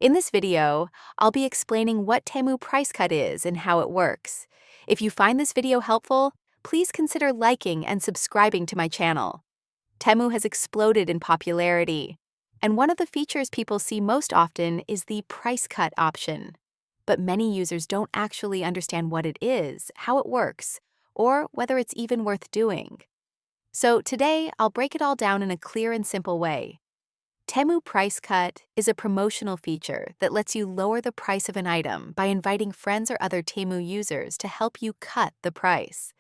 In this video, I'll be explaining what Temu Price Cut is and how it works. If you find this video helpful, please consider liking and subscribing to my channel. Temu has exploded in popularity, and one of the features people see most often is the price cut option. But many users don't actually understand what it is, how it works, or whether it's even worth doing. So today, I'll break it all down in a clear and simple way. Temu Price Cut is a promotional feature that lets you lower the price of an item by inviting friends or other Temu users to help you cut the price.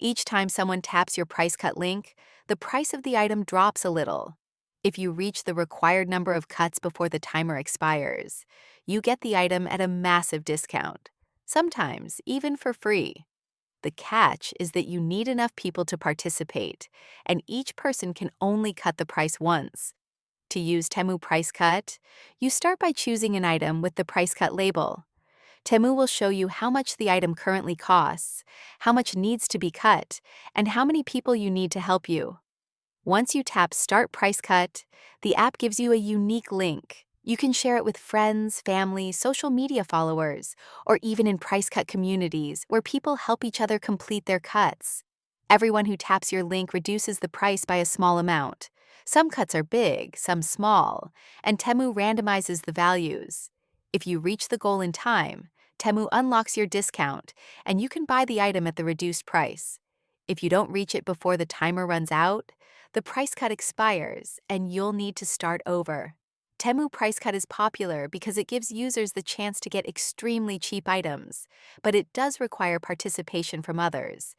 Each time someone taps your price cut link, the price of the item drops a little. If you reach the required number of cuts before the timer expires, you get the item at a massive discount, sometimes even for free. The catch is that you need enough people to participate, and each person can only cut the price once. To use Temu Price Cut, you start by choosing an item with the Price Cut label. Temu will show you how much the item currently costs, how much needs to be cut, and how many people you need to help you. Once you tap Start Price Cut, the app gives you a unique link. You can share it with friends, family, social media followers, or even in Price Cut communities where people help each other complete their cuts. Everyone who taps your link reduces the price by a small amount. Some cuts are big, some small, and Temu randomizes the values. If you reach the goal in time, Temu unlocks your discount, and you can buy the item at the reduced price. If you don't reach it before the timer runs out, the price cut expires, and you'll need to start over. Temu Price Cut is popular because it gives users the chance to get extremely cheap items, but it does require participation from others.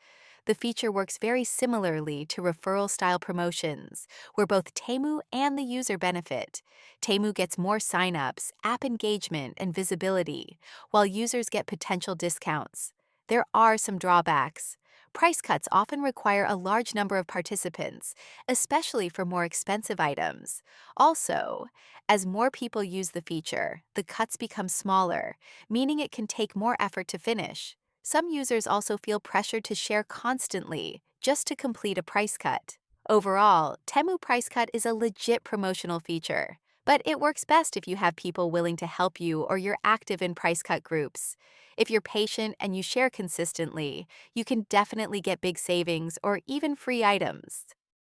The feature works very similarly to referral-style promotions, where both Temu and the user benefit. Temu gets more signups, app engagement, and visibility, while users get potential discounts. There are some drawbacks. Price cuts often require a large number of participants, especially for more expensive items. Also, as more people use the feature, the cuts become smaller, meaning it can take more effort to finish. Some users also feel pressured to share constantly just to complete a price cut. Overall, Temu Price Cut is a legit promotional feature, but it works best if you have people willing to help you or you're active in price cut groups. If you're patient and you share consistently, you can definitely get big savings or even free items.